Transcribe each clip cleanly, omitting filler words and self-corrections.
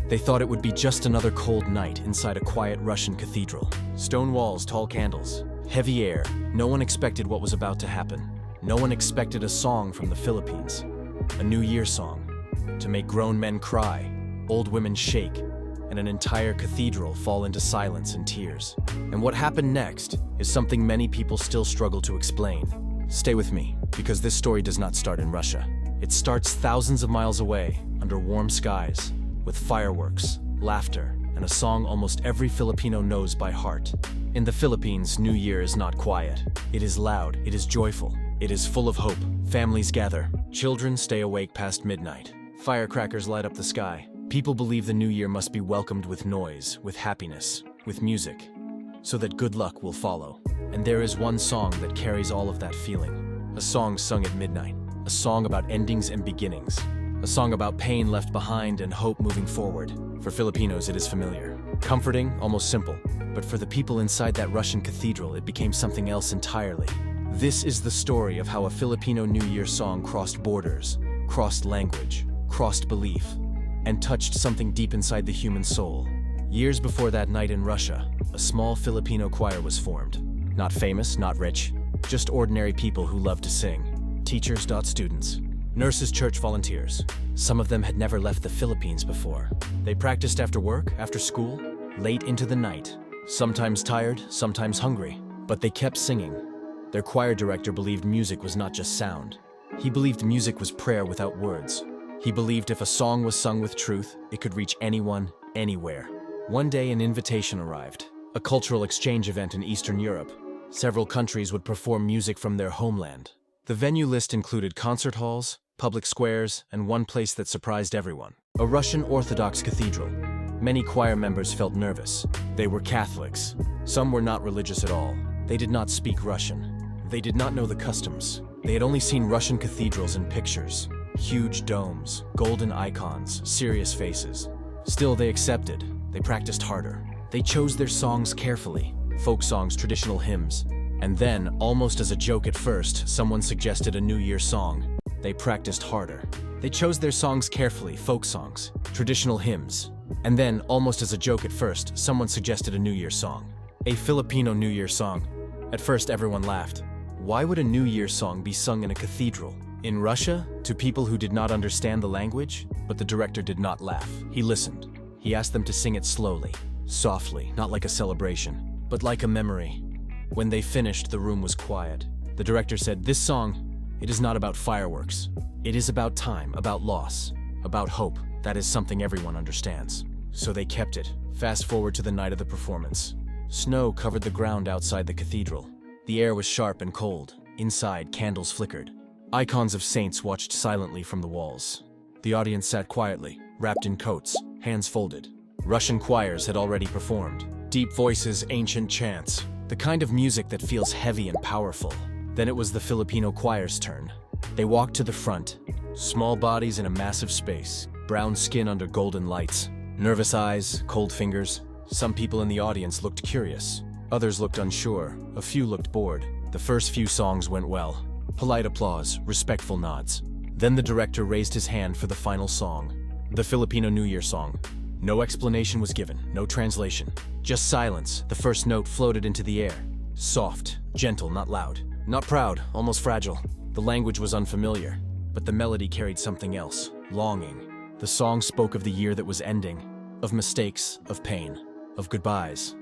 They thought it would be just another cold night inside a quiet Russian cathedral. Stone walls, tall candles, heavy air. No one expected what was about to happen. No one expected a song from the Philippines. A New Year song. To make grown men cry, old women shake, and an entire cathedral fall into silence and tears. And what happened next is something many people still struggle to explain. Stay with me, because this story does not start in Russia. It starts thousands of miles away, under warm skies, with fireworks, laughter, and a song almost every Filipino knows by heart. In the Philippines, New Year is not quiet. It is loud, it is joyful, it is full of hope. Families gather, children stay awake past midnight. Firecrackers light up the sky. People believe the New Year must be welcomed with noise, with happiness, with music, so that good luck will follow. And there is one song that carries all of that feeling. A song sung at midnight. A song about endings and beginnings. A song about pain left behind and hope moving forward. For Filipinos, it is familiar. Comforting, almost simple. But for the people inside that Russian cathedral, it became something else entirely. This is the story of how a Filipino New Year song crossed borders, crossed language, crossed belief, and touched something deep inside the human soul. Years before that night in Russia, a small Filipino choir was formed. Not famous, not rich, just ordinary people who loved to sing. Teachers, students, nurses, church volunteers. Some of them had never left the Philippines before. They practiced after work, after school, late into the night. Sometimes tired, sometimes hungry, but they kept singing. Their choir director believed music was not just sound. He believed music was prayer without words. He believed if a song was sung with truth, it could reach anyone, anywhere. One day an invitation arrived, a cultural exchange event in Eastern Europe. Several countries would perform music from their homeland. The venue list included concert halls, public squares, and one place that surprised everyone. A Russian Orthodox cathedral. Many choir members felt nervous. They were Catholics. Some were not religious at all. They did not speak Russian. They did not know the customs. They had only seen Russian cathedrals in pictures. Huge domes, golden icons, serious faces. Still, they accepted. They practiced harder. They chose their songs carefully. Folk songs, traditional hymns. And then, almost as a joke at first, someone suggested a New Year song. They practiced harder. They chose their songs carefully, folk songs, traditional hymns. And then, almost as a joke at first, someone suggested a New Year song. A Filipino New Year song. At first, everyone laughed. Why would a New Year song be sung in a cathedral? In Russia, to people who did not understand the language, but the director did not laugh. He listened. He asked them to sing it slowly, softly, not like a celebration, but like a memory. When they finished, the room was quiet. The director said, "This song, it is not about fireworks. It is about time, about loss, about hope. That is something everyone understands." So they kept it. Fast forward to the night of the performance. Snow covered the ground outside the cathedral. The air was sharp and cold. Inside, candles flickered. Icons of saints watched silently from the walls. The audience sat quietly, wrapped in coats, hands folded. Russian choirs had already performed. Deep voices, ancient chants, the kind of music that feels heavy and powerful. Then it was the Filipino choir's turn. They walked to the front, small bodies in a massive space, brown skin under golden lights, nervous eyes, cold fingers. Some people in the audience looked curious. Others looked unsure. A few looked bored. The first few songs went well. Polite applause, respectful nods. Then the director raised his hand for the final song, the Filipino New Year song. No explanation was given, no translation. Just silence. The first note floated into the air. Soft, gentle, not loud. Not proud, almost fragile. The language was unfamiliar, but the melody carried something else, longing. The song spoke of the year that was ending, of mistakes, of pain, of goodbyes.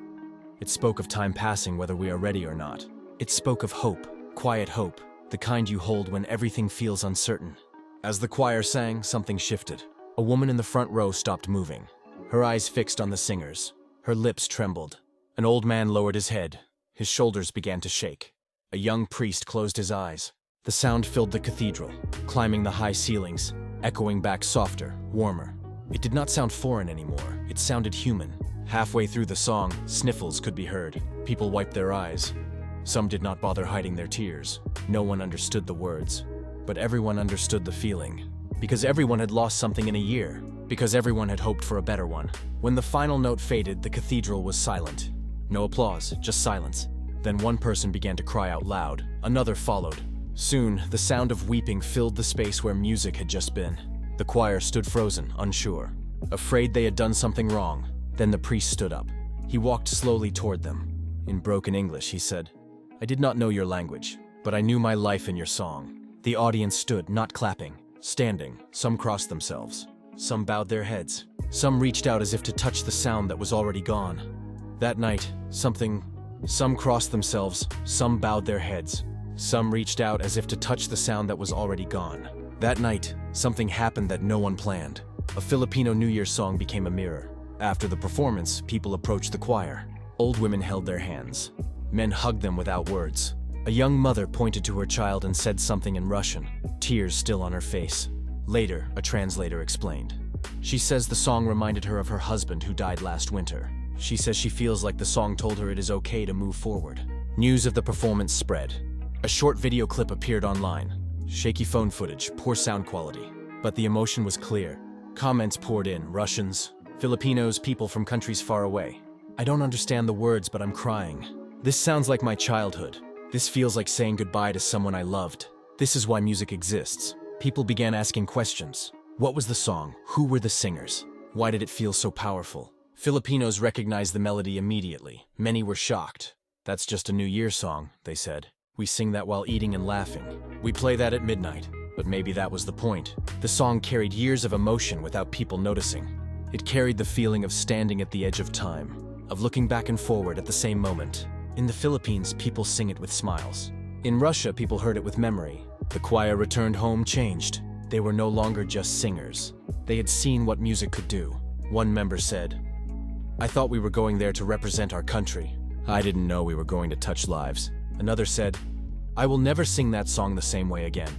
It spoke of time passing whether we are ready or not. It spoke of hope, quiet hope, the kind you hold when everything feels uncertain. As the choir sang, something shifted. A woman in the front row stopped moving, her eyes fixed on the singers. Her lips trembled. An old man lowered his head. His shoulders began to shake. A young priest closed his eyes. The sound filled the cathedral, climbing the high ceilings, echoing back softer, warmer. It did not sound foreign anymore. It sounded human. Halfway through the song, sniffles could be heard. People wiped their eyes. Some did not bother hiding their tears. No one understood the words, but everyone understood the feeling. Because everyone had lost something in a year. Because everyone had hoped for a better one. When the final note faded, the cathedral was silent. No applause, just silence. Then one person began to cry out loud. Another followed. Soon, the sound of weeping filled the space where music had just been. The choir stood frozen, unsure. afraid they had done something wrong. Then the priest stood up. He walked slowly toward them. In broken English, he said, "I did not know your language, but I knew my life in your song." The audience stood, not clapping, standing. Some crossed themselves. Some bowed their heads. Some reached out as if to touch the sound that was already gone. That night, some crossed themselves, some bowed their heads. Some reached out as if to touch the sound that was already gone. That night, something happened that no one planned. A Filipino New Year song became a mirror. After the performance, people approached the choir. Old women held their hands. Men hugged them without words. A young mother pointed to her child and said something in Russian, tears still on her face. Later, a translator explained. She says the song reminded her of her husband who died last winter. She says she feels like the song told her it is okay to move forward. News of the performance spread. A short video clip appeared online. Shaky phone footage, poor sound quality. But the emotion was clear. Comments poured in, Russians, Filipinos, people from countries far away. "I don't understand the words, but I'm crying. This sounds like my childhood. This feels like saying goodbye to someone I loved. This is why music exists." People began asking questions. What was the song? Who were the singers? Why did it feel so powerful? Filipinos recognized the melody immediately. Many were shocked. "That's just a New Year song," they said. "We sing that while eating and laughing. We play that at midnight." But maybe that was the point. The song carried years of emotion without people noticing. It carried the feeling of standing at the edge of time, of looking back and forward at the same moment. In the Philippines, people sing it with smiles. In Russia, people heard it with memory. The choir returned home changed. They were no longer just singers. They had seen what music could do. One member said, "I thought we were going there to represent our country. I didn't know we were going to touch lives." Another said, "I will never sing that song the same way again."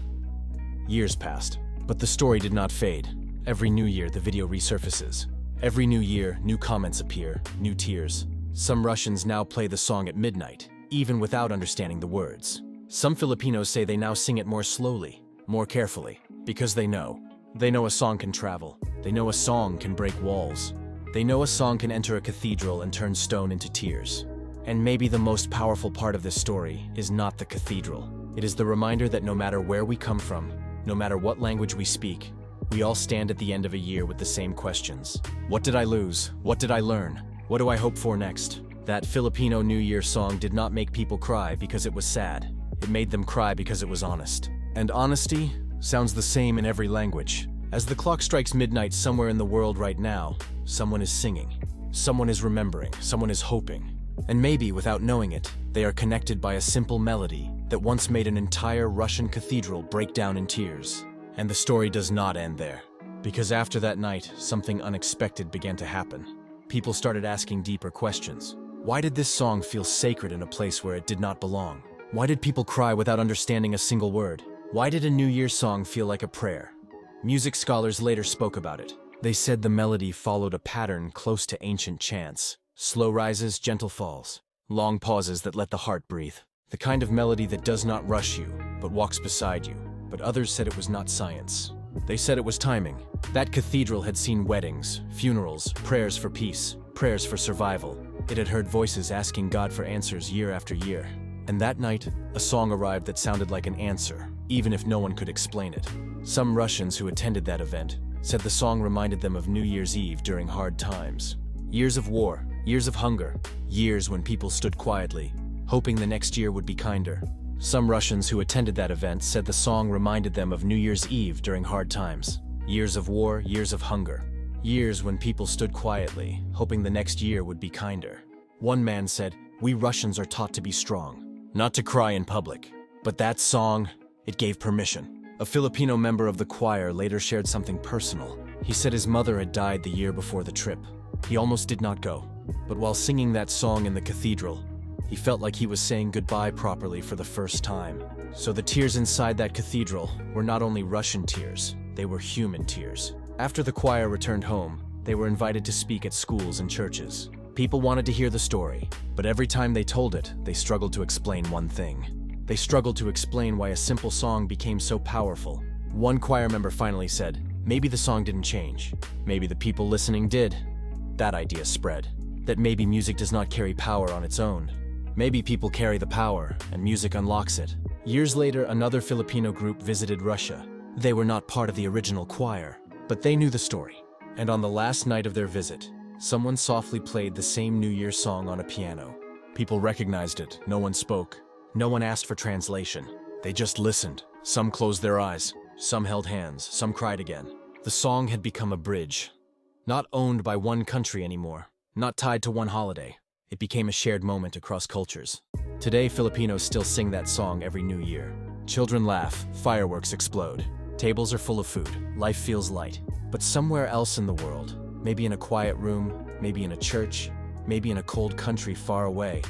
Years passed, but the story did not fade. Every new year, the video resurfaces. Every new year, new comments appear, new tears. Some Russians now play the song at midnight, even without understanding the words. Some Filipinos say they now sing it more slowly, more carefully, because they know. They know a song can travel. They know a song can break walls. They know a song can enter a cathedral and turn stone into tears. And maybe the most powerful part of this story is not the cathedral. It is the reminder that no matter where we come from, no matter what language we speak, we all stand at the end of a year with the same questions. What did I lose? What did I learn? What do I hope for next? That Filipino New Year song did not make people cry because it was sad. It made them cry because it was honest. And honesty sounds the same in every language. As the clock strikes midnight somewhere in the world right now, someone is singing. Someone is remembering. Someone is hoping. And maybe, without knowing it, they are connected by a simple melody that once made an entire Russian cathedral break down in tears. And the story does not end there. Because after that night, something unexpected began to happen. People started asking deeper questions. Why did this song feel sacred in a place where it did not belong? Why did people cry without understanding a single word? Why did a New Year's song feel like a prayer? Music scholars later spoke about it. They said the melody followed a pattern close to ancient chants. Slow rises, gentle falls. Long pauses that let the heart breathe. The kind of melody that does not rush you, but walks beside you. But others said it was not science. They said it was timing. That cathedral had seen weddings, funerals, prayers for peace, prayers for survival. It had heard voices asking God for answers year after year. And that night, a song arrived that sounded like an answer, even if no one could explain it. Some Russians who attended that event said the song reminded them of New Year's Eve during hard times. Years of war, years of hunger, years when people stood quietly, hoping the next year would be kinder. Some Russians who attended that event said the song reminded them of New Year's Eve during hard times. Years of war, years of hunger. Years when people stood quietly, hoping the next year would be kinder. One man said, "We Russians are taught to be strong, not to cry in public." But that song, it gave permission. A Filipino member of the choir later shared something personal. He said his mother had died the year before the trip. He almost did not go. But while singing that song in the cathedral, he felt like he was saying goodbye properly for the first time. So the tears inside that cathedral were not only Russian tears, they were human tears. After the choir returned home, they were invited to speak at schools and churches. People wanted to hear the story, but every time they told it, they struggled to explain one thing. They struggled to explain why a simple song became so powerful. One choir member finally said, "Maybe the song didn't change. Maybe the people listening did." That idea spread, that maybe music does not carry power on its own. Maybe people carry the power, and music unlocks it. Years later, another Filipino group visited Russia. They were not part of the original choir, but they knew the story. And on the last night of their visit, someone softly played the same New Year song on a piano. People recognized it. No one spoke. No one asked for translation. They just listened. Some closed their eyes. Some held hands. Some cried again. The song had become a bridge. Not owned by one country anymore. Not tied to one holiday. It became a shared moment across cultures. Today, Filipinos still sing that song every New Year. Children laugh. Fireworks explode. Tables are full of food. Life feels light. But somewhere else in the world, maybe in a quiet room, maybe in a church, maybe in a cold country far away,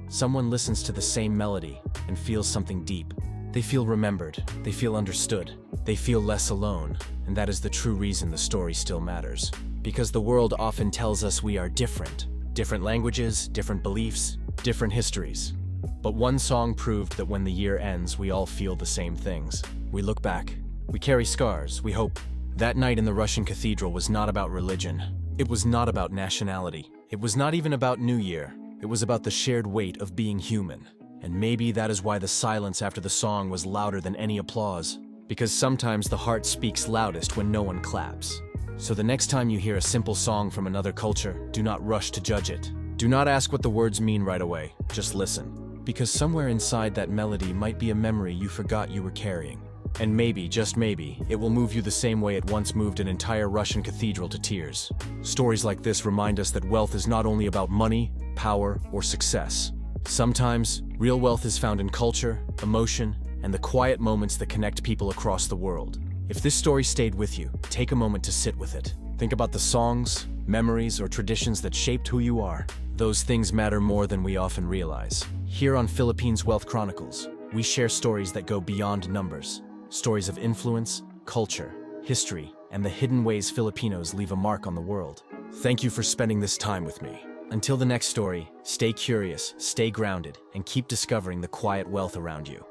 someone listens to the same melody and feels something deep. They feel remembered, they feel understood, they feel less alone, and that is the true reason the story still matters. Because the world often tells us we are different. Different languages, different beliefs, different histories. But one song proved that when the year ends, we all feel the same things. We look back, we carry scars, we hope. That night in the Russian cathedral was not about religion. It was not about nationality. It was not even about New Year. It was about the shared weight of being human. And maybe that is why the silence after the song was louder than any applause. Because sometimes the heart speaks loudest when no one claps. So the next time you hear a simple song from another culture, do not rush to judge it. Do not ask what the words mean right away. Just listen. Because somewhere inside that melody might be a memory you forgot you were carrying. And maybe, just maybe, it will move you the same way it once moved an entire Russian cathedral to tears. Stories like this remind us that wealth is not only about money, power, or success. Sometimes, real wealth is found in culture, emotion, and the quiet moments that connect people across the world. If this story stayed with you, take a moment to sit with it. Think about the songs, memories, or traditions that shaped who you are. Those things matter more than we often realize. Here on Philippines Wealth Chronicles, we share stories that go beyond numbers. Stories of influence, culture, history, and the hidden ways Filipinos leave a mark on the world. Thank you for spending this time with me. Until the next story, stay curious, stay grounded, and keep discovering the quiet wealth around you.